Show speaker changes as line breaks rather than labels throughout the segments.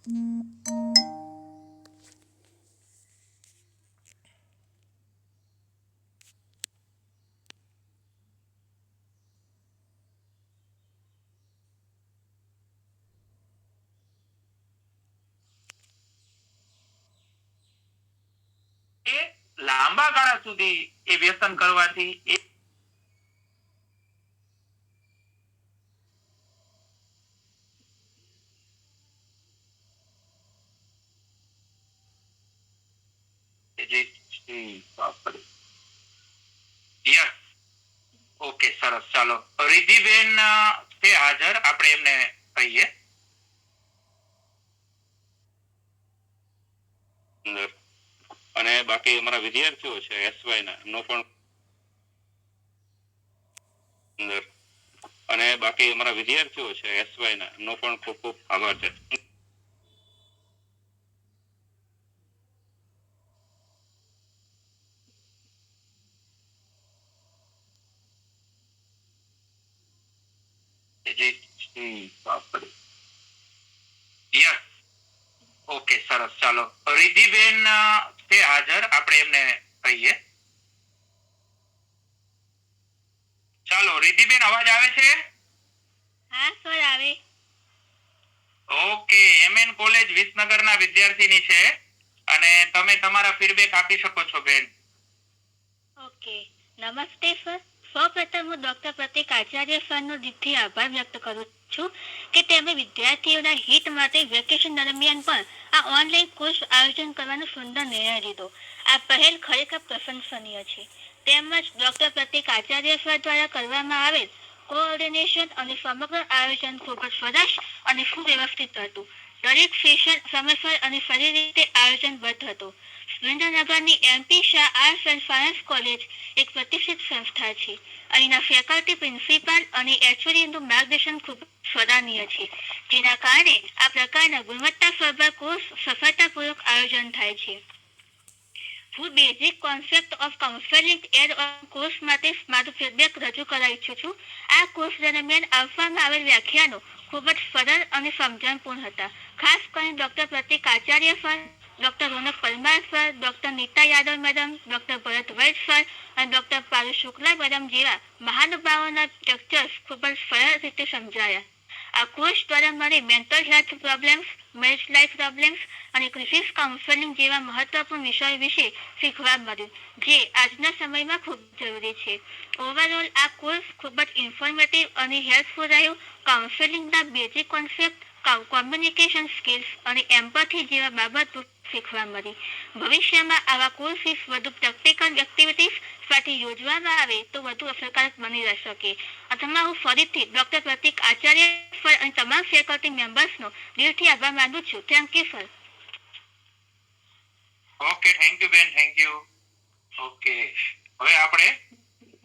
એ લાંબા ગાળા સુધી એ વ્યસન કરવાથી યસ ઓકે સરસ ચાલો રિદ્ધિબેન છે હાજર આપણે એમને કહીએ
અને બાકી અમારા વિદ્યાર્થીઓ છે એસવાય ના એમનો પણ અને બાકી અમારા વિદ્યાર્થીઓ છે એસવાય ના એમનો પણ ખૂબ ખૂબ આભાર છે.
યસ ઓકે સરસ ચાલો રિદ્ધિબેન છે હાજર આપણે એમને કહીએ ચાલો રિદ્ધિબેન અવાજ આવે છે?
હા સર આવે.
ઓકે એમએન કોલેજ વિસનગરના વિદ્યાર્થીની છે અને તમે તમારા ફીડબેક આપી શકો છો બેન.
ઓકે નમસ્તે સર. સૌપ્રથમ હું ડોક્ટર પ્રતિક આચાર્ય સરનો દિલથી આભાર વ્યક્ત કરું છું કે તેમણે વિદ્યાર્થીઓના હિત માટે વેકેશન દરમિયાન પણ આ ઓનલાઈન કોર્સ આયોજન કરવાનો સુંદર નિર્ણય લીધો. આ પહેલ ખરેખર પ્રશંસનીય છે. તેમજ ડોક્ટર પ્રતિક આચાર્ય સર દ્વારા કરવામાં આવેલ કોઓર્ડિનેશન અને સમગ્ર આયોજન ખૂબ જ સરસ અને સુવ્યવસ્થિત હતું. દરેક સેશન સમયસર અને સારી રીતે આયોજનબદ્ધ હતું. સુરેન્દ્રનગરની MP Shah arts and science college એક પ્રતિષ્ઠિત સંસ્થા છે. અહીંના ફેકલ્ટી પ્રિન્સિપાલ અને એચઓડીનું માર્ગદર્શન ખૂબ સરાહનીય છે, જેના કારણે આ પ્રકારના ગુણવત્તાસભર કોર્સ સફળતાપૂર્વક આયોજન થાય છે. હું basic concept of counselling add on course માટે મારું ફીડબેક રજૂ કરવા ઈચ્છું છું. આ કોર્સ દરમિયાન આપવામાં આવેલ વ્યાખ્યાનો ખૂબ જ સરળ અને સમજણપૂર્ણ હતા. ખાસ કરીને doctor Pratik Acharya sir, doctor Ronak Parmar sir, doctor Nita Yadav madam, doctor Bharat Vaid sir અને ડોક્ટર પારુ શુક્લા મેડમ જેવા મહાનુભાવોના લેક્ચર્સ ખૂબ જ સરળ રીતે સમજાયા. આ કોર્સ દ્વારા મને mental health problems, marriage life problems અને ક્રિસિસ કાઉન્સેલિંગ જેવા મહત્વપૂર્ણ વિષયો વિશે શીખવા મળ્યું, જે આજના સમયમાં ખૂબ જરૂરી છે. ઓવરઓલ આ કોર્સ ખૂબ જ ઇન્ફોર્મેટિવ અને હેલ્પફુલ રહ્યું. કાઉન્સેલિંગના બેઝિક કોન્સેપ્ટ, કોમ્યુનિકેશન સ્કિલ્સ અને એમ્પથી જેવા બાબતો શીખવા મળી. ભવિષ્યમાં આવા કોર્સિસ વધુ પ્રેક્ટિકલ એક્ટિવિટીઝ સાથે યોજવામાં આવે તો વધુ અસરકારક બની શકે. અંતમાં હું ફરીથી ડોક્ટર પ્રતિક આચાર્ય સર અને તમામ ફેકલ્ટી મેમ્બર્સનો દિલથી આભાર માનું છું. Thank you sir.
Okay thank you બેન થેન્ક યુ. ઓકે હવે આપણે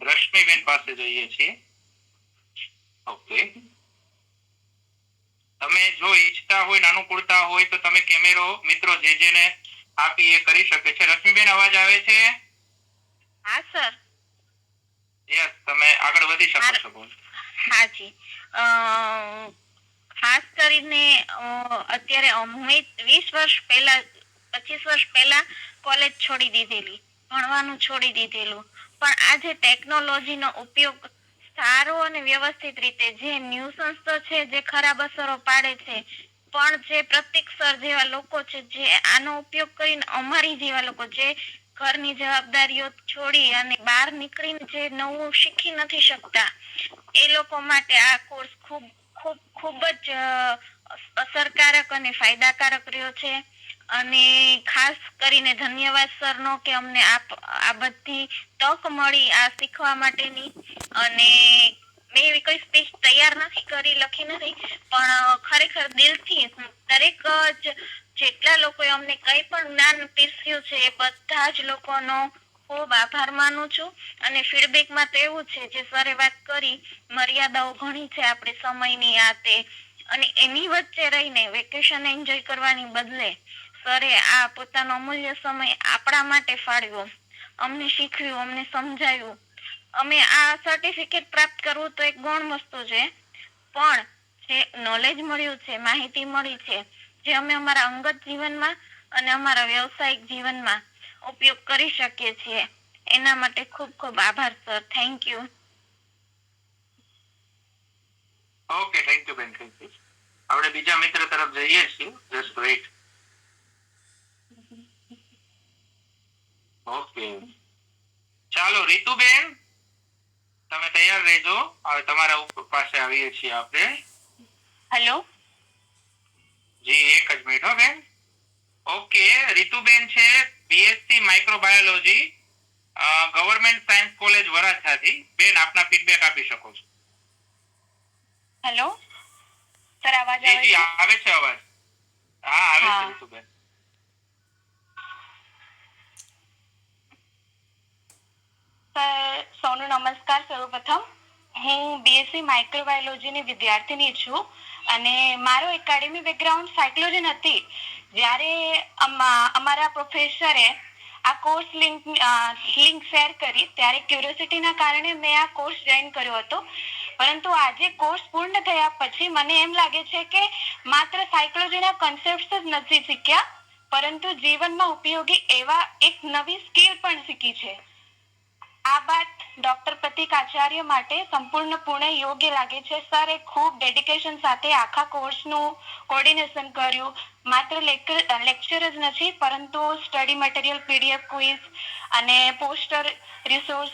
રશ્મિબેન પાસે જઈએ છીએ. ઓકે તમે જો ઈચ્છતા હોય અનુકૂળતા હોય તો તમે કેમેરો મિત્રો જે જેને આપી એ કરી શકે છે. રશ્મિબેન અવાજ આવે છે?
હા સર.
યસ તમે આગળ વધી શકો છો.
હાજી. ખાસ કરીને અત્યારે હું 20 વર્ષ પહેલા 25 વર્ષ પહેલા કોલેજ છોડી દીધેલી, ભણવાનું છોડી દીધેલું. પણ આજે ટેકનોલોજીનો ઉપયોગ સારો અને વ્યવસ્થિત રીતે જે ન્યુસન્સ છે, જે ખરાબ અસરો પાડે છે, પણ જે પ્રતિક સર જેવા લોકો છે, જે આનો ઉપયોગ કરીને અમારી જેવા લોકો જે ઘરની જવાબદારીઓ છોડી અને બહાર નીકળીને જે નવું શીખી નથી શકતા, એ લોકો માટે આ કોર્સ ખૂબ ખૂબ ખૂબ જ અસરકારક અને ફાયદાકારક રહ્યો છે. અને ખાસ કરીને ધન્યવાદ સરનો કે અમને આ બધી તક મળી આ શીખવા માટેની. અને મેં એવી કોઈ સ્પીચ તૈયાર નથી કરી, લખી નથી, પણ ખરેખર દિલથી દરેક જેટલા લોકોએ અમને કંઈ પણ જ્ઞાન પીરસ્યું છે એ બધા જ લોકોનો ખૂબ આભાર માનું છું. અને ફીડબેકમાં તો એવું છે, જે સરે વાત કરી, મર્યાદાઓ ઘણી છે આપણે સમયની આ તે, અને એની વચ્ચે રહીને વેકેશન એન્જોય કરવાની બદલે સરે આ પોતાનો અમૂલ્ય સમય આપણા માટે ફાળવ્યો. અમને શીખવ્યું, અમને સમજાવ્યું. અમે આ સર્ટિફિકેટ પ્રાપ્ત કરવું તો એક ગૌણ વસ્તુ છે, પણ જે નોલેજ મળ્યું છે, માહિતી મળી છે,
જે અમે અમારા અંગત જીવનમાં અને અમારા વ્યવસાયિક જીવનમાં ઉપયોગ કરી શકીએ છીએ. એના માટે ખૂબ ખૂબ આભાર sir. Thank you.
Okay, thank you બેન, થેન્ક યુ. આપણે બીજા મિત્ર તરફ જઈએ છીએ. Just weight. ઓકે, ચાલો રીતુબેન, તમે તૈયાર રહેજો. હવે તમારા પાસે આવીએ છીએ આપણે.
હેલો.
જી, એક જ મિનિટ હો બેન. ઓકે, રીતુબેન છે BSc microbiology, government science college વરાછાથી. બેન, આપના ફીડબેક આપી શકો છો.
હેલો સર, અવાજ
જી
આવે
જી,
છે?
આવે છે અવાજ. હા, આવે છે
હા.
રીતુબેન.
સર, સૌનું નમસ્કાર. સર્વપ્રથમ હું બીએસસી માઇક્રોબાયોલોજીની વિદ્યાર્થીની છું અને મારો એકેડેમી બેકગ્રાઉન્ડ સાયકોલોજી નથી. જ્યારે અમારા પ્રોફેસરે આ કોર્સ લિંક શેર કરી ત્યારે ક્યુરિયોસિટીના કારણે મેં આ કોર્સ જોઈન કર્યો હતો. પરંતુ આજે કોર્સ પૂર્ણ થયા પછી મને એમ લાગે છે કે માત્ર સાયકોલોજીના કોન્સેપ્ટ જ નથી શીખ્યા, પરંતુ જીવનમાં ઉપયોગી એવા એક નવી સ્કિલ પણ શીખી છે. આ વાત ડોક્ટર પ્રતિક આચાર્ય માટે સંપૂર્ણપણે યોગ્ય લાગે છે. સરે ખૂબ ડેડિકેશન સાથે આખા કોર્સનું કોર્ડિનેશન કર્યું. માત્ર લેક્ચર જ નથી, પરંતુ સ્ટડી મટીરિયલ, પીડીએફ, ક્વિઝ અને પોસ્ટર, રિસોર્સ,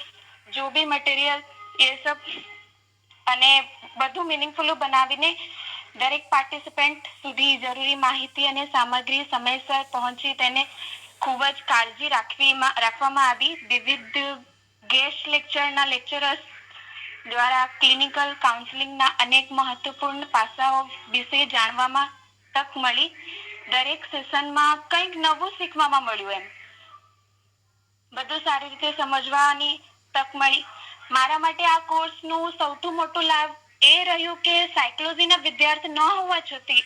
જો બી મટીરિયલ એ સબ અને બધું મિનિંગફુલ બનાવીને દરેક પાર્ટિસિપન્ટ સુધી જરૂરી માહિતી અને સામગ્રી સમયસર પહોંચી તેને ખૂબ જ કાળજી રાખવામાં આવી. વિવિધ ગેસ્ટ લેક્ચરના લેક્ચરર્સ દ્વારા ક્લિનિકલ કાઉન્સેલિંગના અનેક મહત્વપૂર્ણ પાસાઓ વિશે જાણવામાં તક મળી. દરેક સેશનમાં કંઈક નવું શીખવામાં મળ્યું. એમ બધું સારી રીતે સમજવાની તક મળી. મારા માટે આ કોર્સનું સૌથી મોટું લાભ એ રહ્યું કે સાયકોલોજીના વિદ્યાર્થી ન હોવા છતાં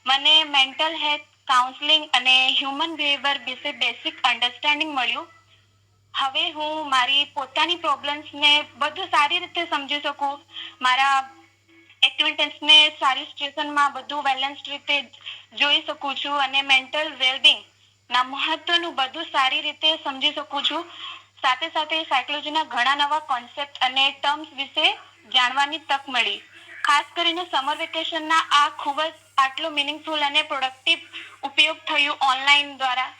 મને મેન્ટલ હેલ્થ, કાઉન્સેલિંગ અને હ્યુમન બિહેવિયર વિશે બેસિક અન્ડરસ્ટેન્ડિંગ મળ્યું. હવે હું મારી પોતાની પ્રોબ્લેમ્સને બધું સારી રીતે સમજી શકું. મારા એક્ટિવિટીઝને સારી સિચ્યુએશનમાં બધું બેલેન્સ રીતે જોઈ શકું છું અને મેન્ટલ વેલબિંગ ના મહત્વનું બધું સારી રીતે સમજી શકું છું. સાથે સાથે સાયકોલોજીના ઘણા નવા કોન્સેપ્ટ અને ટર્મ્સ વિશે જાણવાની તક મળી. ખાસ કરીને સમર વેકેશનના આ ખૂબ જ આટલો મિનિંગફુલ અને પ્રોડક્ટિવ ઉપયોગ થયું ઓનલાઈન દ્વારા.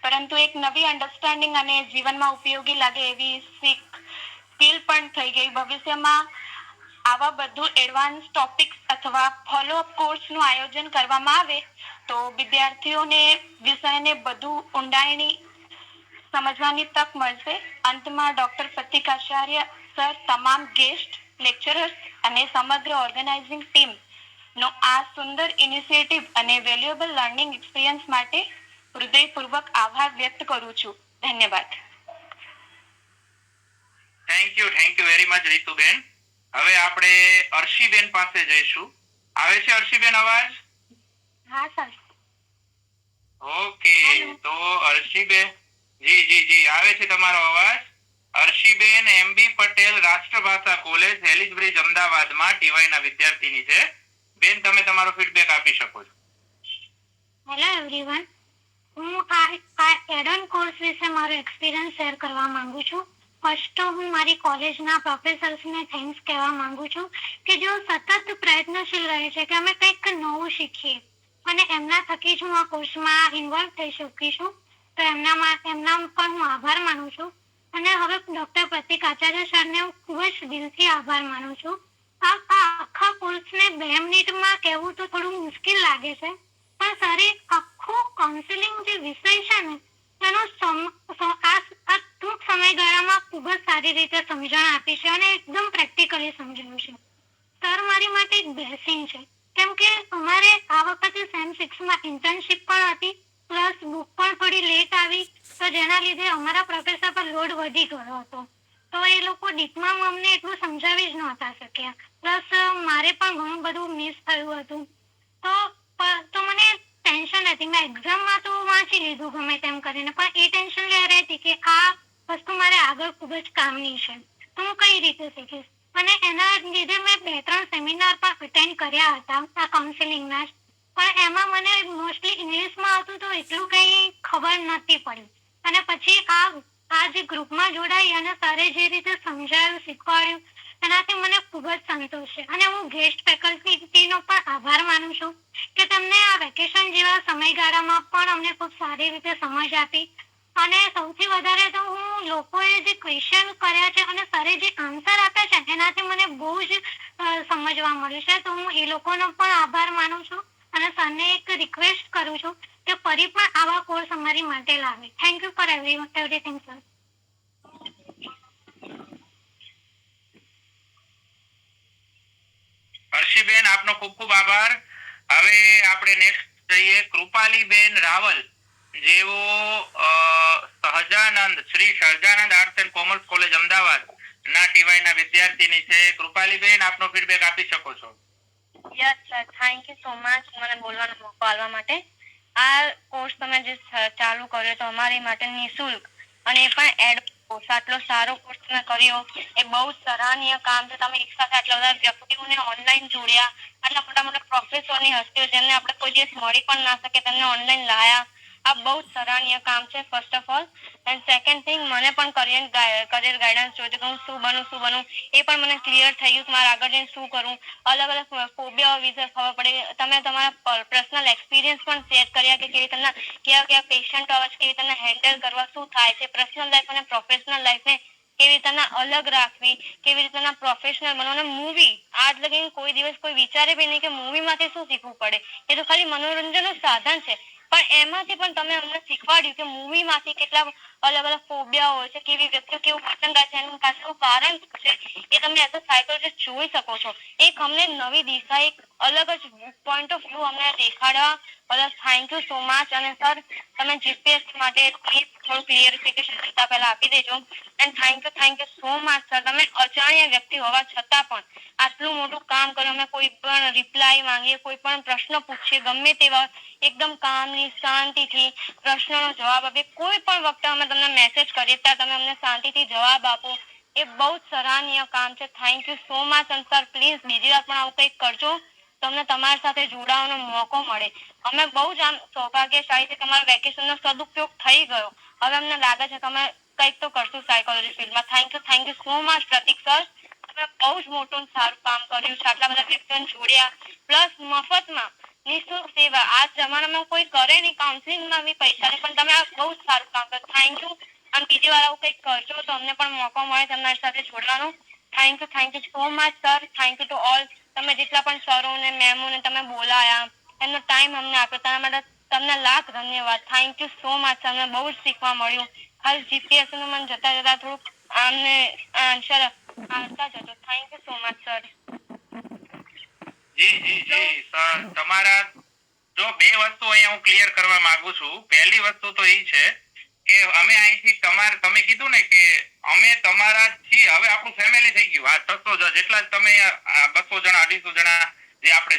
પરંતુ એક નવી અન્ડરસ્ટેન્ડિંગ અને જીવનમાં ઉપયોગી લાગે એવી સ્કિલ પણ થઈ ગઈ. ભવિષ્યમાં આવા બધું એડવાન્સ ટોપિક્સ અથવા ફોલોઅપ કોર્સનું આયોજન કરવામાં આવે તો વિદ્યાર્થીઓને વિષયને બધું ઊંડાઈની સમજવાની તક મળશે. અંતમાં ડોક્ટર પ્રતિક આચાર્ય સર, તમામ ગેસ્ટ લેક્ચરર્સ અને સમગ્ર ઓર્ગેનાઇઝિંગ ટીમ નો આ સુંદર ઇનિશિયેટિવ અને વેલ્યુએબલ લર્નિંગ એક્સપિરિયન્સ માટે હૃદયપૂર્વક આભાર વ્યક્ત કરું છું. ધન્યવાદ.
Thank you very much Rituben. હવે આપણે અર્શીબેન પાસે જઈશું. આવે છે અર્શીબેન અવાજ?
હા સર.
ઓકે, તો અર્શીબેન, જી જી જી, આવે છે તમારો અવાજ. અર્શીબેન એમબી પટેલ રાષ્ટ્રભાષા કોલેજ, હેલિસબ્રિજ, અમદાવાદમાં ટીવાય ના વિદ્યાર્થીની છે. બેન, તમે તમારો ફીડબેક આપી શકો છો.
હેલો એવરીવન, હું આ એડન કોર્સ વિશે મારો એક્સપિરિયન્સ શેર કરવા માંગુ છું. ફર્સ્ટ તો હું મારી કોલેજના પ્રોફેસર્સને થેન્ક્સ કહેવા માંગુ છું કે જેઓ સતત પ્રયત્નશીલ રહે છે કે અમે કંઈક નવું શીખીએ અને એમના થકી જ હું આ કોર્સમાં ઇન્વોલ્વ થઈ શકી છું. તો એમના પણ હું આભાર માનું છું. અને હવે ડોક્ટર પ્રતિક આચાર્ય સરને હું ખૂબ જ દિલથી આભાર માનું છું. આ આખા કોર્સને 2 મિનિટમાં કહેવું તો થોડું મુશ્કેલ લાગે છે, પણ સરે આખું કાઉન્સેલિંગ જે વિષય છે ને તેનો આ ટૂંક સમયગાળામાં ખૂબ જ સારી રીતે સમજણ આપી છે અને એકદમ પ્રેક્ટિકલી સમજાવ્યું છે. સર મારી માટે એક બ્લેસિંગ છે, કેમ કે અમારે આ વખતે સેમ 6માં ઇન્ટર્નશિપ પણ હતી, પ્લસ બુક પણ થોડી લેટ આવી, તો જેના લીધે અમારા પ્રોફેસર પર લોડ વધી ગયો હતો. તો એ લોકો ડીપમાં અમને એટલું સમજાવી જ નહોતા શક્યા. પ્લસ મારે પણ ઘણું બધું મિસ થયું હતું. તો મને ટેન્શન હતી. મેં એક્ઝામમાં તો વાંચી લીધું ગમે તેમ કરીને, પણ એ ટેન્શન રહેતી કે આ વસ્તુ મારે આગળ ખૂબ જ કામની છે, તો હું કઈ રીતે શીખીશ. અને એના લીધે મેં 2-3 સેમિનાર પણ અટેન્ડ કર્યા હતા આ કાઉન્સેલિંગના.
પણ એમાં મને મોસ્ટલી ઇંગ્લિશમાં હતું તો એટલું કંઈ ખબર નથી પડી. અને પછી આ જે ગ્રુપમાં જોડાઈ અને સરે જે રીતે સમજાવ્યું શીખવાડ્યું એનાથી મને ખૂબ જ સંતોષ છે. અને હું ગેસ્ટ ફેકલ્ટીનો પણ આભાર માનું છું કે તેમને આ વેકેશન જેવા સમયગાળામાં પણ અમને ખૂબ સારી રીતે સમજ આપી. અને સૌથી વધારે તો હું લોકોએ જે ક્વેશ્ચન કર્યા છે અને સરે જે આન્સર આપ્યા છે એનાથી મને બહુ જ સમજવા મળ્યું છે. તો હું એ લોકોનો પણ આભાર માનું છું અને સરને એક રિક્વેસ્ટ કરું છું કે ફરી પણ આવા કોર્સ અમારી માટે લાવે. Thank you for everything sir.
હર્ષીબેન આપનો ખૂબ ખૂબ આભાર. હવે આપણે નેક્સ્ટ જઈએ કૃપાલીબેન રાવલ, જેઓ Shri Sahajanand arts and commerce college Ahmedabad ના ટીવાય ના વિદ્યાર્થીની છે. કૃપાલીબેન આપનો ફીડબેક આપી શકો છો.
Yes sir, thank you so much મને બોલવાનો મોકો આપવા માટે. આ કોર્સ તમે જે ચાલુ કર્યો તો અમારી માટે નિઃશુલ્ક અને એ પણ એડ કોર્સ, આટલો સારો કોર્સ તમે કર્યો એ બહુ જ સરાહનીય કામ છે. તમે એક સાથે આટલા બધા વ્યક્તિઓને ઓનલાઈન જોડ્યા, આટલા મોટા મોટા પ્રોફેસરની હસ્તીઓ જેમને આપણે કોઈ દિવસ મળી પણ ના શકે તેમને ઓનલાઈન લાયા. આ બહુ જ સરાહનીય કામ છે first of all. And second thing, મને પણ કરિયર ગાઈડન્સ જોઈતું કે હું શું બનું એ પણ મને ક્લિયર થઈ ગયું કે મારે આગળ જઈને શું કરવું. અલગ અલગ ફોબિયા વિશે ખબર પડી. તમે તમારા પર્સનલ એક્સપિરિયન્સ પણ શેર કર્યા કે કેવી રીતના કેવા પેશન્ટ આવે છે, કેવી રીતના હેન્ડલ કરવા, શું થાય છે, પર્સનલ લાઈફ અને પ્રોફેશનલ લાઈફને કેવી રીતના અલગ રાખવી, કેવી રીતના પ્રોફેશનલ બનવાનું. મૂવી આજ લગી કોઈ દિવસ કોઈ વિચારે બી નહીં કે મૂવીમાંથી શું શીખવું પડે. એ તો ખાલી મનોરંજનનું સાધન છે, પણ એમાંથી પણ તમે અમને શીખવાડ્યું કે મૂવીમાંથી કેટલા અલગ અલગ ફોબિયા હોય છે, કેવી વ્યક્તિઓ કેવું વર્તન કરે છે, એનું પાછળનું કારણ શું છે એ તમે એઝ અ સાયકોલોજીસ્ટ જોઈ શકો છો. એક અમને નવી દિશા, એક અલગ જ પોઈન્ટ ઓફ વ્યૂ અમને દેખાડવા બદલ થેન્ક યુ સો મચ. અને સર, તમે જીપીએસસી માટે પ્લીઝ થોડું ક્લિયરિફિકેશન કરતા પહેલા આપી દેજો. And thank you so much sir. તમે અજાણ્યા વ્યક્તિ હોવા છતાં પણ આટલું મોટું કામ કર્યું. અમે કોઈ પણ રિપ્લાય માંગીએ, કોઈ પણ પ્રશ્ન પૂછીએ, ગમે તેવા એકદમ કામની શાંતિથી પ્રશ્નનો જવાબ આપીએ. કોઈ પણ વખતે અમે તમને મેસેજ કરીએ ત્યાં તમે અમને શાંતિથી જવાબ આપો. એ બહુ જ સરાહનીય કામ છે. Thank you so much. અને સર, પ્લીઝ બીજી વાર પણ આવું કંઈક કરજો, તમને તમારી સાથે જોડાવાનો મોકો મળે. અમે બહુ જ આમ સૌભાગ્યશાળી છે કે અમારા વેકેશનનો સદુપયોગ થઈ ગયો. હવે અમને લાગે છે કે અમે કંઈક તો કરશું સાયકોલોજી ફિલ્ડમાં. થેન્ક યુ સો મચ પ્રતીક સર. તમે બહુ જ મોટું સારું કામ કર્યું છે. આટલા બધા વ્યક્તિઓને જોડ્યા, પ્લસ મફતમાં નિઃશુલ્ક સેવા. આ જમાનામાં કોઈ કરે નહીં, કાઉન્સિલિંગમાં બી પૈસા નહીં, પણ તમે આ બહુ જ સારું કામ કર્યું. Thank you. અને બીજી વાર આવું કંઈક કરજો તો અમને પણ મોકો મળે તમારી સાથે જોડવાનો. Thank you so much sir. Thank you to all. તમે જેટલા પણ સરોને મેમોને તમે બોલાયા, એમનો ટાઈમ અમને આપ્યો, તેના માટે તમને લાખ ધન્યવાદ. Thank you so much. અમને બહુ જ શીખવા મળ્યું. ખાલી જીપીએસસી નું મને જતા થોડુંક અમને આન્સર આવતા જતો. Thank you so much sir.
જી જી જી સર, તમારા જો બે વસ્તુ અહીંયા હું ક્લિયર કરવા માંગુ છું. પહેલી વસ્તુ તો એ છે કે અમે અહીંથી તમે કીધું ને કે અમે તમારા છીએ. હવે આપણું ફેમિલી થઈ ગયું. આ 600 જેટલા જ તમે 200 જણા 250 જણા જે આપણે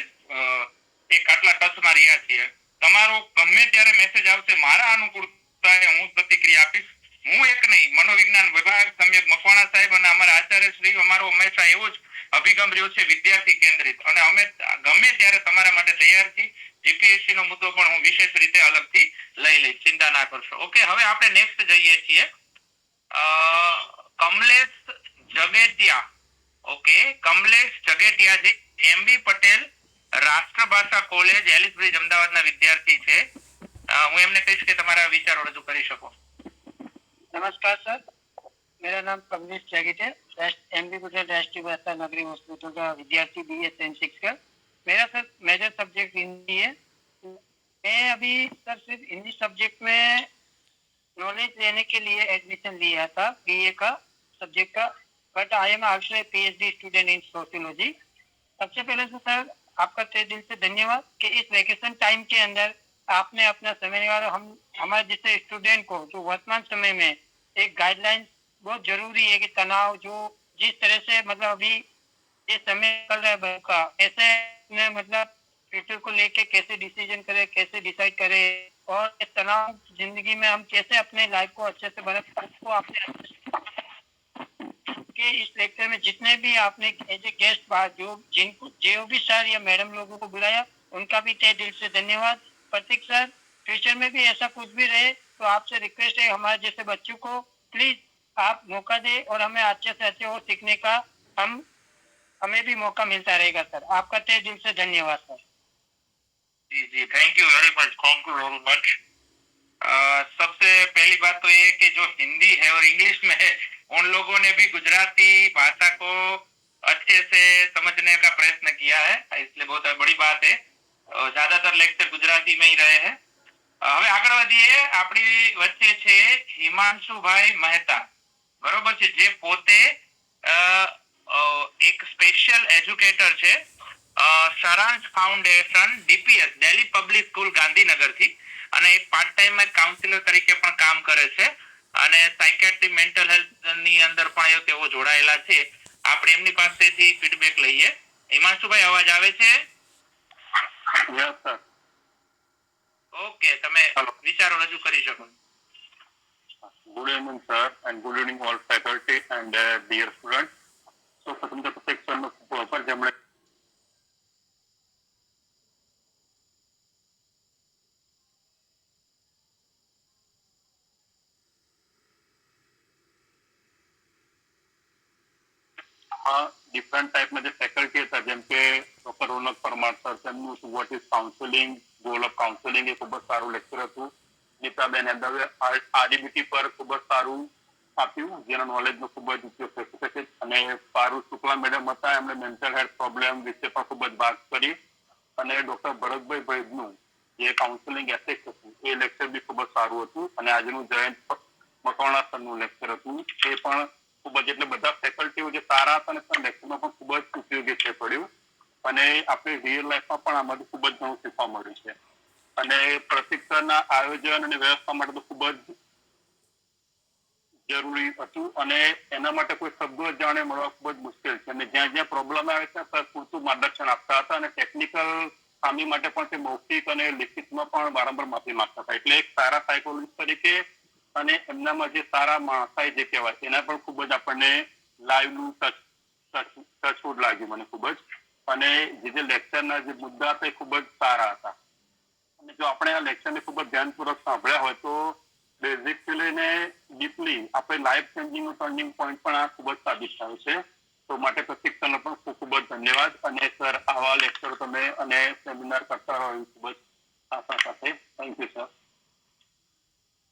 એક આટલા ટચમાં રહ્યા છીએ. તમારો ગમે ત્યારે મેસેજ આવશે, મારા અનુકૂળતાએ હું પ્રતિક્રિયા આપીશ. હું એક નહીં, મનોવિજ્ઞાન વિભાગ, સમ્યક મકવાણા સાહેબ અને અમારા આચાર્ય શ્રી, અમારો હંમેશા એવો જ અભિગમ રહ્યો છે, વિદ્યાર્થી કેન્દ્રિત. અને અમે ગમે ત્યારે તમારા માટે તૈયાર છીએ. જીપીએસસી નો મુદ્દો પણ હું વિશેષ રીતે અલગથી લઈ લઈશ, ચિંતા ના કરશો. ઓકે, હવે આપણે નેક્સ્ટ જઈએ છીએ કમલેશ જગેટિયા. ઓકે, કમલેશ જગેટિયા જે એમબી પટેલ રાષ્ટ્રભાષા કોલેજ એલિસબ્રિજ અમદાવાદના વિદ્યાર્થી છે. હું એમને કહીશ કે તમારા વિચારો રજૂ કરી શકો.
नमस्कार सर, मेरा नाम कमलेश जागीट है, एमबी गुजरात राष्ट्रीय भाषा नगरी हॉस्पिटल का विद्यार्थी BSN शिक्षक। मेरा सर मेजर सब्जेक्ट हिंदी है। मैं अभी सर सिर्फ हिंदी सब्जेक्ट में नॉलेज लेने के लिए एडमिशन लिया था BA का सब्जेक्ट का, but I am also PhD student in sociology. सबसे पहले तो सर आपका तहे दिल से धन्यवाद कि इस वेकेशन टाइम के अंदर आपने अपना समय निकाला। हम हमारे जैसे स्टूडेंट को जो वर्तमान समय में एक गाइडलाइन बहुत जरूरी है कि तनाव जो जिस तरह से मतलब अभी ये समय चल रहा है बच्चों का, ऐसे में मतलब फ्यूचर को लेके कैसे डिसीजन करे, कैसे डिसाइड करे, और इस तनाव जिंदगी में हम कैसे अपने लाइफ को अच्छे से बना, उसको आपने के इस लेक्चर में जितने भी आपने एज ए गेस्ट बात जो भी सर या मैडम लोगों को बुलाया, उनका भी तहे दिल से धन्यवाद। प्रतीक सर, फ्यूचर में भी ऐसा कुछ भी रहे तो आपसे रिक्वेस्ट है, हमारे जैसे बच्चों को प्लीज आप मौका दे और हमें अच्छे से अच्छे और सीखने का हमें भी मौका मिलता रहेगा सर। आपका तहे दिल से धन्यवाद सर।
जी जी, thank you very much, thank you very much. सबसे पहली बात तो ये है कि जो हिंदी है और इंग्लिश में है, उन लोगों ने भी गुजराती भाषा को अच्छे से समझने का प्रयत्न किया है, इसलिए बहुत बड़ी बात है। ज्यादातर लेक्चर गुजराती में ही रहे हैं। હવે આગળ વધીએ। આપણી વચ્ચે છે હિમાંશુભાઈ મહેતા, બરોબર છે, જે પોતે એક સ્પેશિયલ એજ્યુકેટર છે સારાંશ foundation DPS Delhi public school Gandhinagar થી, અને એક પાર્ટ ટાઈમ કાઉન્સિલર તરીકે પણ કામ કરે છે, અને સાયકેટ્રી મેન્ટલ હેલ્થ ની અંદર પણ તેઓ જોડાયેલા છે। આપણે એમની પાસેથી ફીડબેક લઈએ। હિમાંશુભાઈ, અવાજ આવે છે?
Yes sir.
ઓકે, તમે વિચારો રજૂ કરી શકો।
Good evening, sir, and good evening all faculty and dear students. So, પ્રથમ તો સેક્શન પર જેમણે ડિફરન્ટ ટાઈપના જે ફેકલ્ટી હતા, જેમ કે ડોક્ટર રોનક પરમાર સર, તેમનું what is counselling, goal of counselling, એ ખૂબ જ સારું લેક્ચર હતું। નીતાબેન યાદવે આરડીબીટી પર ખૂબ જ સારું આપ્યું, જેના નોલેજનો ખૂબ જ ઉપયોગ થઈ શકે છે। અને પારુલ શુક્લા મેડમ હતા, એમણે મેન્ટલ હેલ્થ પ્રોબ્લેમ વિશે પણ ખૂબ જ વાત કરી। અને ડોક્ટર ભરતભાઈ ભૈદનું જે કાઉન્સેલિંગ એથિક્સ હતું, એ લેક્ચર બી ખૂબ જ સારું હતું। અને આજનું જયંત મકવાણા સરનું લેક્ચર હતું, એ પણ ખૂબ જ, એટલે બધા ફેકલ્ટીઓ જે સારા હતા અને લેક્ચરમાં પણ ખૂબ જ ઉપયોગી છે પડ્યું, અને આપણે રિયલ લાઈફમાં પણ આમાંથી ખૂબ જ ઘણું શીખવા મળ્યું છે। અને પ્રશિક્ષણના આયોજન અને વ્યવસ્થા માટે તો ખૂબ જ જરૂરી હતું, અને એના માટે કોઈ શબ્દો જાણે મળવા ખૂબ જ મુશ્કેલ છે। અને જ્યાં જ્યાં પ્રોબ્લેમ આવે ત્યાં સર પૂરતું માર્ગદર્શન આપતા હતા, અને ટેકનિકલ ખામી માટે પણ તે મૌખિક અને લિખિતમાં પણ વારંવાર માફી માંગતા હતા। એટલે એક સારા સાયકોલોજીસ્ટ તરીકે અને એમનામાં જે સારા માણસાઈ જે કહેવાય, એના પણ ખૂબ જ આપણને લાઈવનું ટચવુડ લાગ્યું મને ખૂબ જ। અને જે લેક્ચરના જે મુદ્દા હતા એ ખૂબ જ સારા હતા, અને જો આપણે આ લેક્ચરને ખૂબ જ ધ્યાનપૂર્વક સાંભળ્યા હોય તો બેઝિકલી ને ડીપલી આપણે લાઈફ ચેન્જિંગ ટર્નિંગ પોઈન્ટ પણ આ ખૂબ જ સાબિત થયું છે। તો માટે પ્રશિક્ષણનો પણ ખૂબ ખૂબ જ ધન્યવાદ। અને સર, આવા લેક્ચરો તમે અને સેમિનાર કરતા રહો એવી ખૂબ જ આશા સાથે। Thank you sir.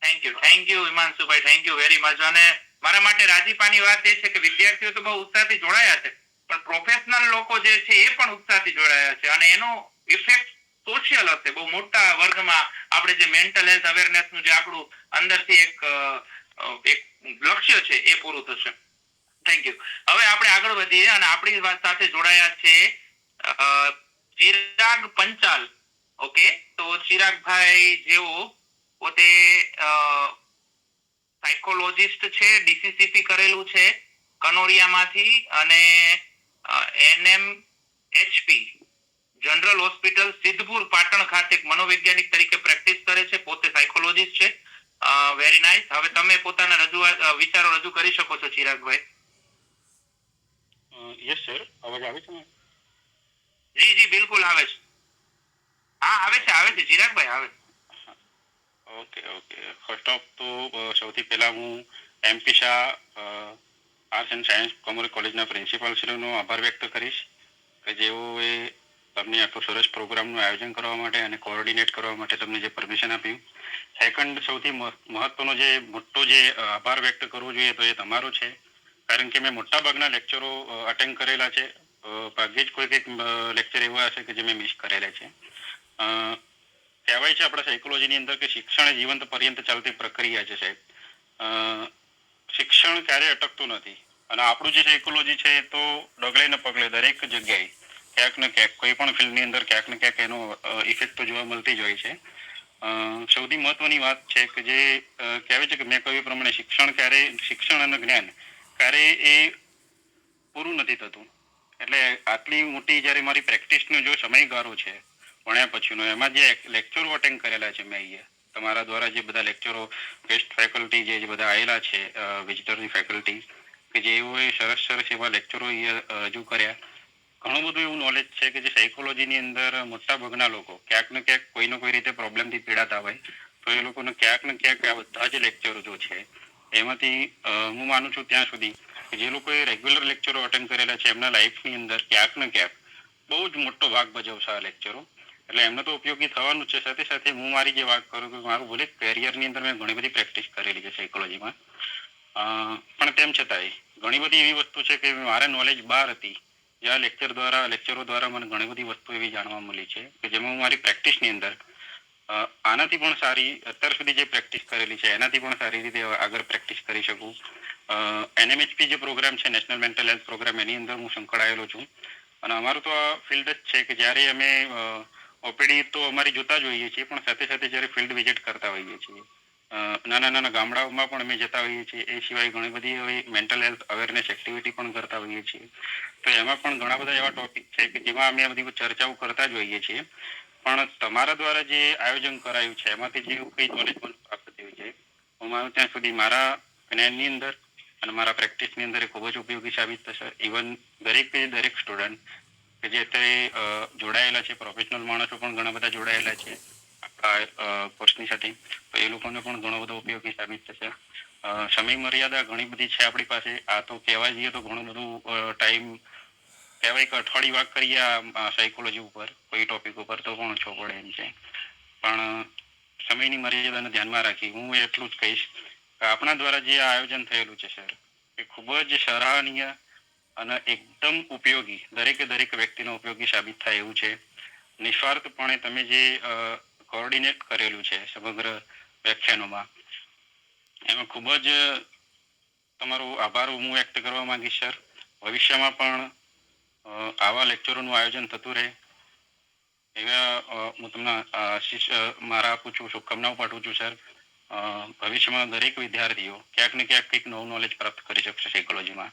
Thank you Himanshubhai, thank you very much. અને મારા માટે રાજીપાની વાત એ છે કે વિદ્યાર્થીઓ તો બહુ ઉત્સાહથી જોડાયા છે, પણ પ્રોફેશનલ લોકો જે છે એ પણ ઉત્સાહથી જોડાયા છે, અને એનો ઇફેક્ટ સોશિયલ હશે બહુ મોટા વર્ગમાં। આપણે જે મેન્ટલ હેલ્થ અવેરનેસ નું જે આપણું અંદરથી એક લક્ષ્ય છે એ પૂરું થશે। Thank you. હવે આપણે આગળ વધીએ, અને આપણી વાત સાથે જોડાયા છે ચિરાગ પંચાલ। ઓકે, તો ચિરાગભાઈ જેઓ પોતે સાયકોલોજીસ્ટ છે, ડીસીસીપી કરેલું છે કનોડિયામાંથી, અને એનએમએચપી જનરલ હોસ્પિટલ સિદ્ધપુર પાટણ ખાતે મનોવૈજ્ઞાનિક તરીકે પ્રેક્ટિસ કરે છે, પોતે સાયકોલોજીસ્ટ છે। Very nice. હવે તમે પોતાના વિચારો રજૂ કરી શકો છો ચિરાગભાઈ।
યસ સર, અવાજ આવે છે?
જી જી, બિલકુલ આવે છે। હા, આવે છે ચિરાગભાઈ, આવે છે।
ઓકે ઓકે, ફર્સ્ટ ઓફ તો સૌથી પહેલા હું MP Shah arts and science commerce કોલેજના પ્રિન્સિપાલ શ્રીનો આભાર વ્યક્ત કરીશ કે જેઓએ તમને આટલું સરસ પ્રોગ્રામનું આયોજન કરવા માટે અને કોઓર્ડિનેટ કરવા માટે તમને જે પરમિશન આપ્યું। સેકન્ડ, સૌથી મહત્વનો જે મોટો જે આભાર વ્યક્ત કરવો જોઈએ તો એ તમારો છે, કારણ કે મેં મોટાભાગના લેક્ચરો અટેન્ડ કરેલા છે, ભાગ્યે જ કોઈ કંઈક લેક્ચર એવા હશે કે જે મેં મિસ કરેલા છે। કહેવાય છે આપણા સાયકોલોજીની અંદર કે શિક્ષણ એ જીવંત પર્યંત ચાલતી પ્રક્રિયા છે સાહેબ। શિક્ષણ ક્યારેય અટકતું નથી, અને આપણું જે સાયકોલોજી છે એ તો ડગલે ને પગલે દરેક જગ્યાએ ક્યાંક ને ક્યાંક કોઈ પણ ફિલ્ડની અંદર ક્યાંક ને ક્યાંક એનો ઇફેક્ટ તો જોવા મળતી જ હોય છે। સૌથી મહત્વની વાત છે કે જે કહેવાય છે કે મેં કહ્યું પ્રમાણે શિક્ષણ અને જ્ઞાન ક્યારે એ પૂરું નથી થતું। એટલે આટલી મોટી જ્યારે મારી પ્રેક્ટિસનો જો સમયગાળો છે ભણ્યા પછીનો, એમાં જે લેક્ચરો અટેન્ડ કરેલા છે મેં અહીંયા તમારા દ્વારા, જે બધા લેક્ચરો ગેસ્ટ ફેકલ્ટી જે બધા આવેલા છે, વિઝિટરની ફેકલ્ટી કે જેઓએ સરસ સરસ એવા લેક્ચરો અહીંયા રજૂ કર્યા, ઘણું બધું એવું નોલેજ છે કે જે સાયકોલોજીની અંદર મોટા ભાગના લોકો ક્યાંક ને ક્યાંક કોઈ ને કોઈ રીતે પ્રોબ્લેમથી પીડાતા હોય, તો એ લોકોને ક્યાંક ને ક્યાંક આ બધા જ લેક્ચરો જો છે એમાંથી હું માનું છું ત્યાં સુધી કે જે લોકોએ રેગ્યુલર લેક્ચરો અટેન્ડ કરેલા છે એમના લાઈફની અંદર ક્યાંક ને ક્યાંક બહુ જ મોટો ભાગ ભજવશે આ લેક્ચરો. એટલે એમને તો ઉપયોગી થવાનું જ છે. સાથે સાથે હું મારી જે વાત કરું કે મારું ભલે કેરિયરની અંદર મેં ઘણી બધી પ્રેક્ટિસ કરેલી છે સાયકોલોજીમાં, પણ તેમ છતાંય ઘણી બધી એવી વસ્તુ છે કે મારા નોલેજ બહાર હતી, જે આ લેક્ચરો દ્વારા મને ઘણી બધી વસ્તુ એવી જાણવા મળી છે કે જેમાં હું મારી પ્રેક્ટિસની અંદર આનાથી પણ સારી અત્યાર સુધી જે પ્રેક્ટિસ કરેલી છે એનાથી પણ સારી રીતે આગળ પ્રેક્ટિસ કરી શકું. NMHP જે પ્રોગ્રામ છે, નેશનલ મેન્ટલ હેલ્થ પ્રોગ્રામ, એની અંદર હું સંકળાયેલો છું. અને અમારું તો આ ફિલ્ડ જ છે કે જ્યારે અમે ઓપીડી તો અમારી જોતા જ હોઈએ છીએ, પણ સાથે સાથે જ્યારે ફિલ્ડ વિઝિટ કરતા હોઈએ છીએ, નાના નાના ગામડાઓમાં પણ અમે જતા હોઈએ છીએ. એ સિવાય ઘણી બધી એવી મેન્ટલ હેલ્થ અવેરનેસ એક્ટિવિટી પણ કરતા હોઈએ છીએ. તો એમાં પણ ઘણા બધા એવા ટોપિક છે કે જેમાં અમે બધી ચર્ચાઓ કરતા જ હોઈએ છીએ. પણ તમારા દ્વારા જે આયોજન કરાયું છે એમાંથી જે કંઈ નોલેજ મને પ્રાપ્ત થયું છે, હું માનું ત્યાં સુધી મારા જ્ઞાનની અંદર અને મારા પ્રેક્ટિસની અંદર એ ખૂબ જ ઉપયોગી સાબિત થશે. ઇવન દરેક સ્ટુડન્ટ કે જે અત્યારે જોડાયેલા છે, પ્રોફેશનલ માણસો પણ ઘણા બધા જોડાયેલા છે આપણા કોર્સની સાથે, તો એ લોકોને પણ ઘણો બધો ઉપયોગી સાબિત થશે. સમય મર્યાદા ઘણી બધી છે આપણી પાસે. આ તો કહેવા જઈએ તો ઘણું બધું ટાઈમ કહેવાય કે અઠવાડિયું વાત કરીએ આ સાયકોલોજી ઉપર, કોઈ ટોપિક ઉપર, તો પણ ઓછો પડે એમ છે. પણ સમયની મર્યાદાને ધ્યાનમાં રાખી હું એટલું જ કહીશ કે આપણા દ્વારા જે આયોજન થયેલું છે સર, એ ખૂબ જ સરાહનીય અને એકદમ ઉપયોગી, દરેક વ્યક્તિનો ઉપયોગી સાબિત થાય એવું છે. નિસ્વાર્થપણે તમે જે કોઓર્ડિનેટ કરેલું છે સમગ્ર વ્યાખ્યાનોમાં, એમાં ખૂબ જ તમારો આભાર હું વ્યક્ત કરવા માંગીશ સર. ભવિષ્યમાં પણ આવા લેક્ચરોનું આયોજન થતું રહે એવા હું તમને મારા આપું છું, શુભકામનાઓ પાઠવું છું સર. ભવિષ્યમાં દરેક વિદ્યાર્થીઓ ક્યાંક ને ક્યાંક કંઈક નવું નોલેજ પ્રાપ્ત કરી શકશે સાયકોલોજીમાં,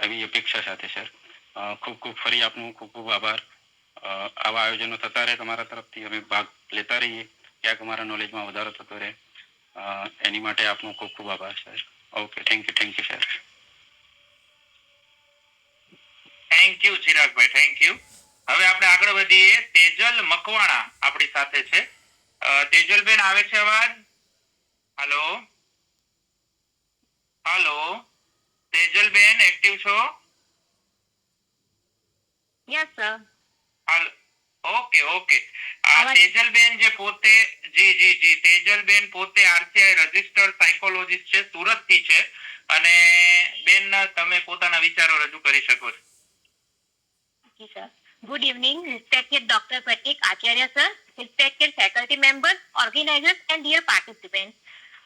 એવી અપેક્ષા સાથે સર. ખૂબ ફરી આપનો ખૂબ આભાર. આવા આયોજનો થતા રહે તમારા તરફથી, અમે ભાગ લેતા રહીએ, ક્યાંક અમારા નોલેજમાં વધારો થતો રહે. એની માટે આપનો ખૂબ આભાર sir. Okay, thank you sir.
Thank you Chiragbhai, thank you. હવે આપણે આગળ વધીએ. તેજલ મકવાણા આપણી સાથે છે. તેજલબેન, આવે છે અવાજ? હાલો હાલો, તેજલબેન એક્ટિવ છો?
Yes sir.
ઓકે. આ તેજલબેન જે પોતે જી તેજલબેન પોતે RCI રજિસ્ટર્ડ સાયકોલોજીસ્ટ છે, સુરત થી છે. અને બેન, તમે પોતાના વિચારો રજૂ કરી શકો છો.
જી sir. Good evening, respected Dr. Pratik Acharya sir, respected faculty members, organizers and dear participants.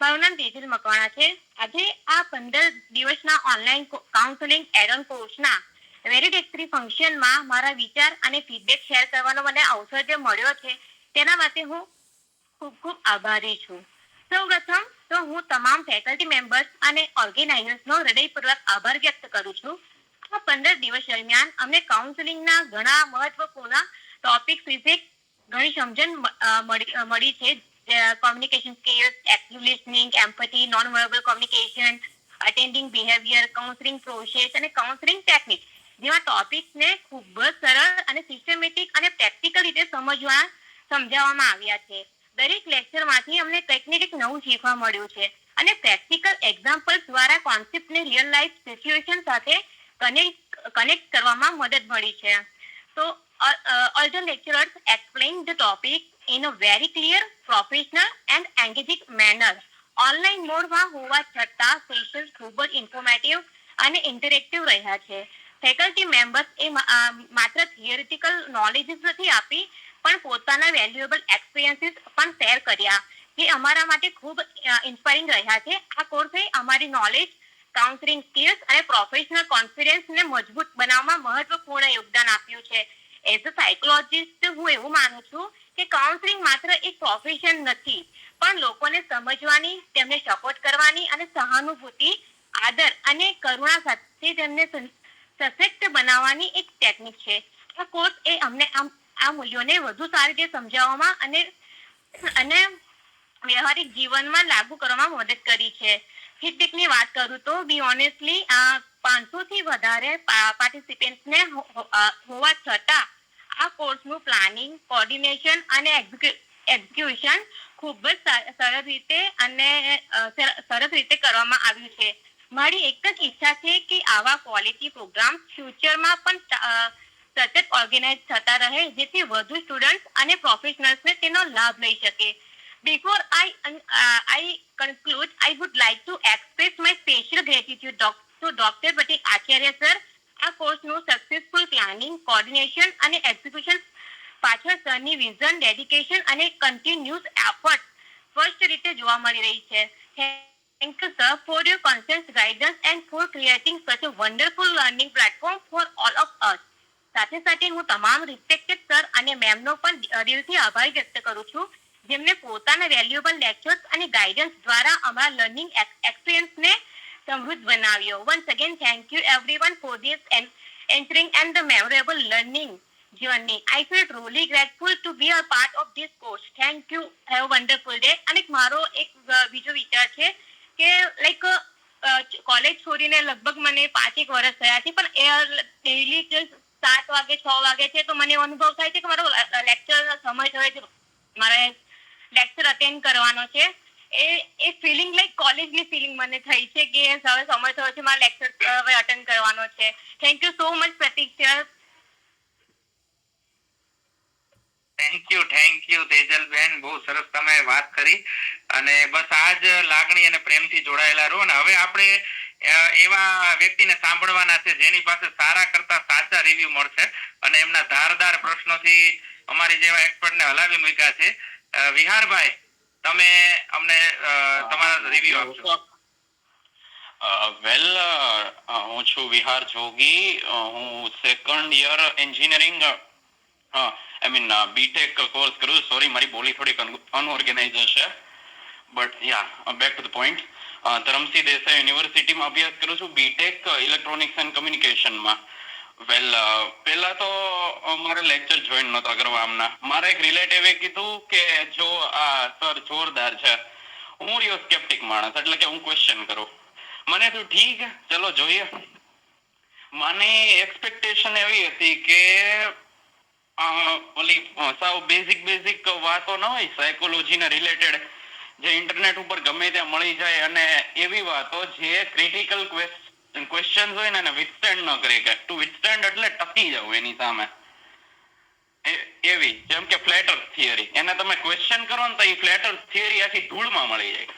મારું નામ તેજલ મકવાણા છે. આજે આ 15 દિવસના ઓનલાઈન કાઉન્સેલિંગ એડ-ઓન કોર્સના વેલિડેટરી ફંક્શનમાં મારા વિચાર અને ફીડબેક શેર કરવાનો મને અવસર જે મળ્યો છે તેના માટે હું ખૂબ આભારી છું. સૌપ્રથમ તો હું તમામ ફેકલ્ટી મેમ્બર્સ અને ઓર્ગેનાઇઝર્સનો હૃદયપૂર્વક આભાર વ્યક્ત કરું છું. આ 15 દિવસ દરમિયાન અમને કાઉન્સેલિંગના ઘણા મહત્વપૂર્ણ ટોપિક્સ વિશે ઘણી સમજણ મળી છે. Communication skills, active listening, empathy, non verbal communication, attending behaviour, counselling process અને કાઉન્સેલિંગ ટેકનિક જેવા ટોપિક્સને ખૂબ જ સરળ અને સિસ્ટમેટિક અને પ્રેક્ટિકલ રીતે સમજાવવામાં આવ્યા છે. દરેક લેક્ચરમાંથી અમને કંઈક ને કંઈક નવું શીખવા મળ્યું છે અને પ્રેક્ટિકલ એક્ઝામ્પલ્સ દ્વારા કોન્સેપ્ટને રિયલ લાઈફ સિચ્યુએશન સાથે કનેક્ટ કરવામાં મદદ મળી છે. તો all the lecturers explained the topic in a very clear, professional and engaging manner. Online મોડમાં હોવા છતાં સેશન્સ ખૂબ જ ઇન્ફોર્મેટિવ અને ઇન્ટરેક્ટિવ રહ્યા છે. ફેકલ્ટી મેમ્બર્સ એ માત્ર થિયરિટિકલ નોલેજ જ નથી આપી, પણ પોતાના વેલ્યુએબલ એક્સપિરિયન્સીસ પણ શેર કર્યા, જે અમારા માટે ખૂબ ઇન્સ્પાયરિંગ રહ્યા છે. આ કોર્સે અમારી નોલેજ, કાઉન્સેલિંગ સ્કિલ્સ અને પ્રોફેશનલ કોન્ફિડન્સને મજબૂત બનાવવામાં મહત્વપૂર્ણ યોગદાન આપ્યું છે. એઝ અ સાયકોલોજીસ્ટ હું એવું માનું છું કે કાઉન્સેલિંગ માત્ર એક પ્રોફેશન નથી, પણ લોકોને સમજવાની, તેમને સપોર્ટ કરવાની અને સહાનુભૂતિ, આદર અને કરુણા સાથે તેમને સશક્ત બનાવવાની એક ટેકનિક છે. આ કોર્સ એ અમને આ મૂલ્યોને વધુ સારી રીતે સમજાવવામાં અને વ્યવહારિક જીવનમાં લાગુ કરવામાં મદદ કરી છે. ફીડબેકની વાત કરું તો બી ઓનેસ્ટલી 500 થી વધારે પાર્ટિસિપન્ટ્સને હોવા છતાં આ કોર્સનું પ્લાનિંગ, કોર્ડિનેશન અને એક્ઝિક્યુશન ખૂબ જ સરળ રીતે કરવામાં આવ્યું છે. મારી એક જ ઈચ્છા છે કે આવા ક્વોલિટી પ્રોગ્રામ ફ્યુચરમાં પણ સતત ઓર્ગેનાઇઝ થતા રહે, જેથી વધુ સ્ટુડન્ટ્સ અને પ્રોફેશનલ્સને તેનો લાભ લઈ શકે. Before I conclude, I would like to express my special gratitude to Dr. Pratik Acharya sir. આ કોર્સનું સક્સેસફુલ પ્લાનિંગ, કોર્ડિનેશન અને એક્ઝિક્યુશન પાછળ સરની વિઝન, ડેડિકેશન અને કન્ટિન્યુઅસ એફર્ટ સ્પષ્ટ રીતે જોવા મળી રહી છે. Thank you sir for your constant guidance and for creating such a wonderful learning platform for all of us. સાથે સાથે હું તમામ રિસ્પેક્ટેડ સર અને મેમનો પણ દિલથી આભાર વ્યક્ત કરું છું, જેમને પોતાના વેલ્યુએબલ લેક્ચર્સ અને ગાઈડન્સ દ્વારા અમારા લર્નિંગ એક્સપિરિયન્સને સમૃદ્ધ બનાવ્યો. Once again, thank you everyone for this entering and the memorable learning journey. I feel truly grateful to be a part of this course. Thank you. Have a wonderful day. અને મારો એક બીજો વિચાર છે કે like college છોડીને લગભગ મને 5 વર્ષ થયા છે, પણ એ ડેઈલી 7 વાગે 6 વાગે છે તો મને અનુભવ થાય છે કે મારો લેક્ચર સમય થયો છે, મારે લેક્ચર અટેન્ડ કરવાનો છે. એ ફિલિંગ લાઈક કોલેજની ફિલિંગ મને થઈ છે કે હવે સમય થયો છે, મારા લેક્ચર હવે અટેન્ડ કરવાનો છે. થેન્ક યુ સો મચ પ્રતીક સર.
થેન્ક યુ તેજલબેન, બહુ સરસ તમે વાત કરી અને બસ આ જ લાગણી અને પ્રેમથી જોડાયેલા રહો. ને હવે આપણે એવા વ્યક્તિને સાંભળવાના છે જેની પાસે સારા કરતા સાચા રિવ્યુ મળશે અને એમના ધારદાર પ્રશ્નોથી અમારી જેવા એક્સપર્ટને હલાવી મૂક્યા છે. વિહારભાઈ, તમે અમને તમારા રિવ્યુ આપશો.
હું છું વિહાર જોગી. હું second year engineering BTech course કરું. સોરી, મારી બોલી થોડીક અનઓર્ગેનાઇઝ હશે, but ya back to the point. Dharamsinh Desai યુનિવર્સિટીમાં અભ્યાસ કરું છું, બીટેક ઇલેક્ટ્રોનિક્સ એન્ડ કમ્યુનિકેશનમાં. પહેલા તો મારે લેક્ચર જોઈન નહોતા કરવા આમના. મારા એક રિલેટિવે કીધું કે જો આ સર જોરદાર છે. હું રહ્યો સ્કેપ્ટિક માણસ, એટલે કે હું ક્વેશ્ચન કરું. મને તો ઠીક, ચલો જોઈએ. મને એક્સપેક્ટેશન એવી હતી કે ઓલી સાવ બેઝિક વાતો ન હોય સાયકોલોજીના રિલેટેડ, જે ઇન્ટરનેટ ઉપર ગમે ત્યાં મળી જાય, અને એવી વાતો જે ક્રિટિકલ ક્વેશ્ચન્સ હોય ને એને વિથસ્ટેન્ડ ન કરી કે ટુ વિથસ્ટેન્ડ એટલે ટકી જાવ એની સામે. એવી જેમ કે ફ્લેટ અર્થ થિયરી, એને તમે ક્વેશ્ચન કરો ને તો એ ફ્લેટ અર્થ થિયરી આખી ધૂળમાં મળી જાય.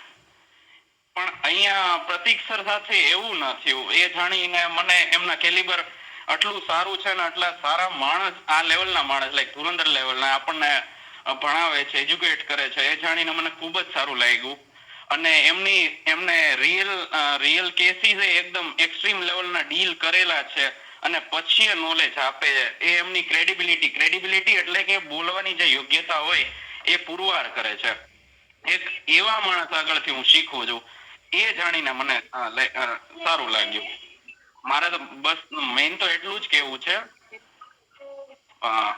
પણ અહીંયા પ્રતીક સર સાથે એવું ન થયું. એ જાણીને મને એમના કેલિબર આટલું સારું છે ને આટલા સારા માણસ, આ લેવલના માણસ લાઈક ધુરંધર લેવલના આપણને ભણાવે છે, એજ્યુકેટ કરે છે, એ જાણીને મને ખૂબ જ સારું લાગ્યું. અને એમને રિયલ કેસીસ એકદમ એક્સ્ટ્રીમ લેવલના ડીલ કરેલા છે અને પછી એ નોલેજ આપે છે. એ એમની ક્રેડિબિલિટી એટલે કે બોલવાની જે યોગ્યતા હોય એ પુરવાર કરે છે. એક એવા માણસ આગળથી હું શીખું છું, એ જાણીને મને સારું લાગ્યું. મારે તો બસ મેઇન તો એટલું જ કેવું છે.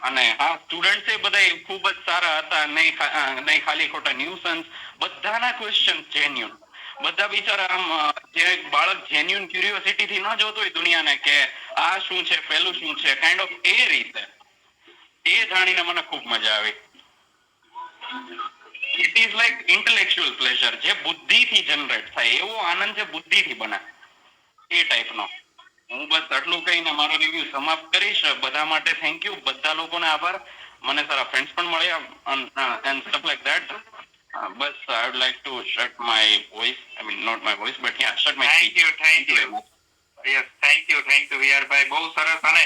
અને હા, સ્ટુડન્ટ એ બધા ખૂબ જ સારા હતા, નહીં ખાલી ખોટા ન્યુસન્સ. બધાના ક્વેશ્ચન જેન્યુન. બધા બિચારા આમ જે બાળક જેન્યુન ક્યુરિયોસિટી થી ન જોતો હોય દુનિયાને કે આ શું છે, પેલું શું છે, કાઇન્ડ ઓફ એ રીતે. એ જાણીને મને ખૂબ મજા આવી. It is like intellectual pleasure, જે બુદ્ધિથી જનરેટ થાય, એવો આનંદ જે બુદ્ધિથી બને, એ ટાઈપનો. હું બસ આટલું કહીને મારો રિવ્યુ સમાપ્ત કરીશ. બધા માટે થેન્ક યુ, બધા લોકોને આભાર. મને સારા ફ્રેન્ડ્સ પણ મળ્યા એન્ડ સ્ટફ લાઈક ધેટ. બસ I would like to shut my voice, I mean not my voice but yeah shut my speech.
Thank you વિહારભાઈ, બહુ સરસ. અને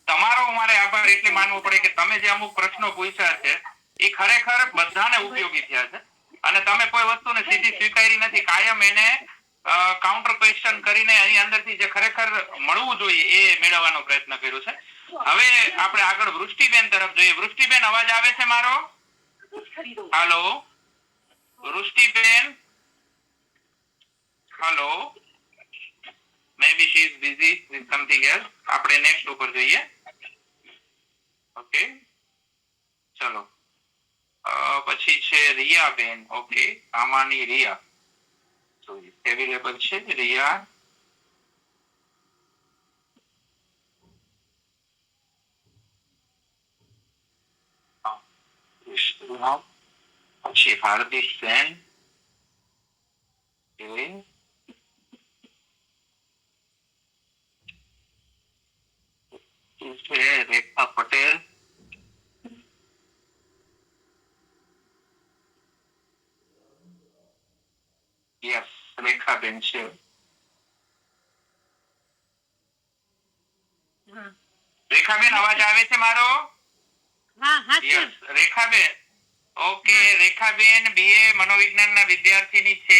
તમારો અમારે આભાર એટલે માનવો પડે કે તમે જે અમુક પ્રશ્નો પૂછ્યા છે એ ખરેખર બધાને ઉપયોગી થયા છે અને તમે કોઈ વસ્તુને સીધી સ્વીકારી નથી. કાયમ એને કાઉન્ટર ક્વેશ્ચન કરીને એની અંદરથી જે ખરેખર મળવું જોઈએ એ મેળવવાનો પ્રયત્ન કર્યો છે. હવે આપણે આગળ વૃષ્ટિબેન તરફ જોઈએ. વૃષ્ટિબેન, અવાજ આવે છે મારો? હાલો વૃષ્ટિબેન, હાલો. maybe she is busy with something else. આપણે નેક્સ્ટ ઉપર જોઈએ. ઓકે, ચલો. પછી છે રિયાબેન. ઓકે, આમાની રિયા અવેલેબલ છે? રિયા, પછી હાર્દિક સેન, છે રેખા પટેલ, યસ રેખાબેન છે. રેખાબેન અવાજ આવે છે મારો? Yes Rekhaben. Okay Rekhaben BA મનોવિજ્ઞાનના વિદ્યાર્થીની છે.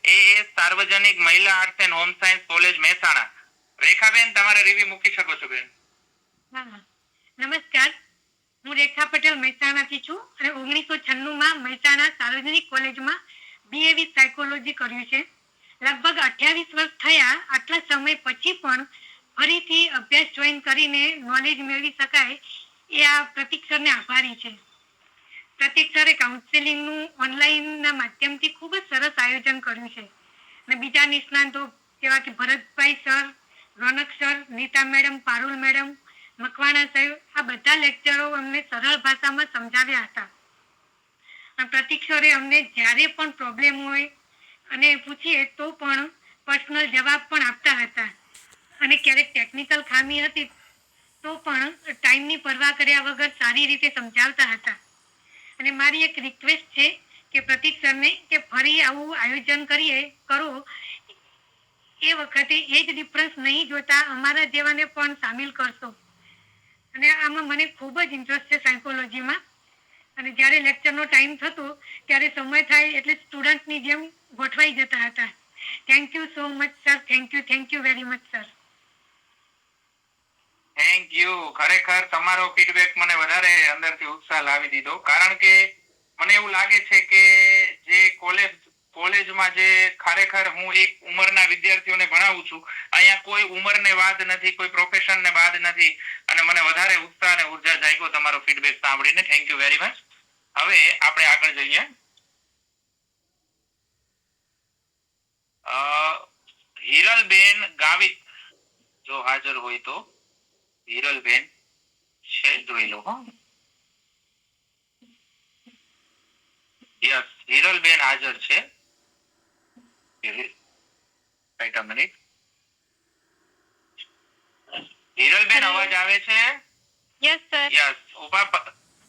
એ સાર્વજનિક મહિલા arts and home science college Mehsana. Rekhaben તમારે રિવ્યુ મૂકી શકો છો બેન.
નમસ્કાર, હું રેખા પટેલ મહેસાણાથી છું અને 1996 મહેસાણા સાર્વજનિક કોલેજમાં BA વિથ સાયકોલોજી કર્યું છે. લગભગ 28 વર્ષ થયા. આટલા સમય પછી પણ ફરીથી અભ્યાસ જોઈન કરીને નોલેજ મેળવી શકાય એ આ પ્રતીક સરને આભારી છે. પ્રતીક સરે કાઉન્સેલિંગનું ઓનલાઈનના માધ્યમથી ખૂબ જ સરસ આયોજન કર્યું છે અને બીજા નિષ્ણાંતો જેવા કે ભરતભાઈ sir, Ronak sir, Nita madam, Parul madam, Makwana સાહેબ, આ બધા લેક્ચરો અમને સરળ ભાષામાં સમજાવ્યા હતા. પ્રતીક સરે અમને જ્યારે પણ પ્રોબ્લેમ હોય અને પૂછીએ તો પણ પર્સનલ જવાબ પણ આપતા હતા અને ક્યારેક ટેકનિકલ ખામી હતી તો પણ ટાઈમની પરવા કર્યા વગર સારી રીતે સમજાવતા હતા. અને મારી એક રિક્વેસ્ટ છે કે પ્રતીક સરને કે ફરી આવું આયોજન કરો એ વખતે એ જ ડિફરન્સ નહીં જોતા અમારા જેવાને પણ સામેલ કરશો. અને આમાં મને ખૂબ જ ઇન્ટરેસ્ટ છે સાયકોલોજીમાં. અને જ્યારે લેક્ચરનો ટાઈમ થતો ત્યારે સમય થાય એટલે સ્ટુડન્ટની જેમ ગોઠવાઈ જતા હતા. Thank you so much sir. Thank you very much sir.
Thank you. ખરેખર તમારો ફીડબેક મને વધારે અંદરથી ઉત્સાહ લાવી દીધો. કારણ કે મને એવું લાગે છે કે જે કોલેજમાં જે ખરેખર હું એક ઉંમરના વિદ્યાર્થીઓને ભણાવું છું, અહીંયા કોઈ ઉંમરને વાદ નથી, કોઈ પ્રોફેશનને વાદ નથી અને મને વધારે ઉત્સાહ અને ઉર્જા જાગ્યો તમારો ફીડબેક સાંભળીને. Thank you very much. હવે આપણે આગળ જઈએ. હિરલબેન ગાવિત જો હાજર હોય તો. હિરલબેન છે, જોઈ લો. યસ હિરલબેન હાજર છે. રાઈટ અ મિનિટ. હિરલબેન અવાજ આવે છે?
Yes sir.
યસ.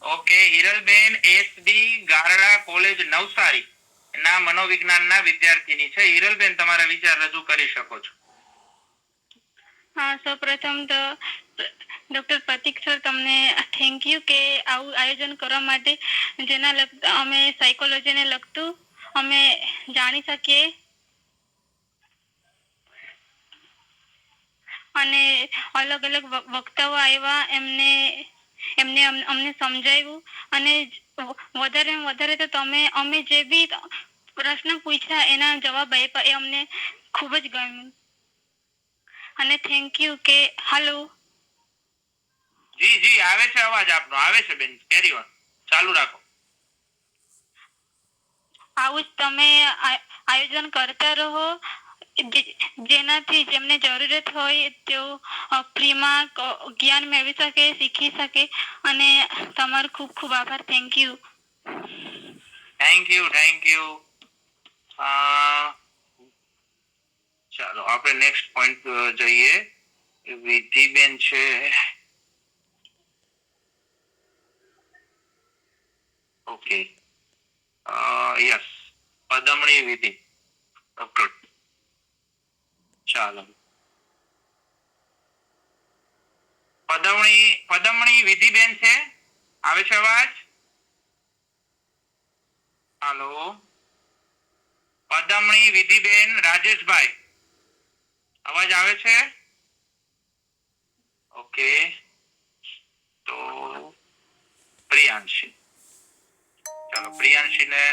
ઓકે હિરલબેન SD ગારડા કોલેજ નવસારી ના મનોવિજ્ઞાનના વિદ્યાર્થીની છે. હિરલબેન તમારા વિચાર રજૂ કરી શકો છો.
હા, સૌપ્રથમ તો ડોક્ટર પ્રતીક સર તમને થેન્ક યુ કે આવું આયોજન કરવા માટે, જેના અમે સાયકોલોજીને લગતું અમે જાણી શકીએ અને અલગ અલગ વક્તાઓ આવ્યા, એમને અમને સમજાવ્યું અને વધારે તો અમે જે બી પ્રશ્ન પૂછ્યા એના જવાબ આપ્યા એ અમને ખૂબ જ ગમ્યું અને થેન્ક યુ કે હાલો.
જી જી આવે છે, અવાજ આપનો આવે છે બેન. કેરી ઓન, ચાલુ રાખો.
આવું જ તમે આયોજન કરતા રહો, જેનાથી જેમને જરૂરત હોય તેઓ ફ્રીમાં જ્ઞાન મેળવી શકે, શીખી શકે અને તમારો ખૂબ ખૂબ આભાર. Thank you.
Thank you. ચાલો આપણે નેક્સ્ટ પોઈન્ટ જઈએ. વિધિબેન છે. ઓકે યસ પદમણી વિધિ. ઓકે ચાલો. પદમણી વિધિબેન છે, આવે છે અવાજ? હાલો. પદમણી વિધિબેન રાજેશભાઈ અવાજ આવે છે? ઓકે તો પ્રિયાંશી. ચાલો પ્રિયાંશીને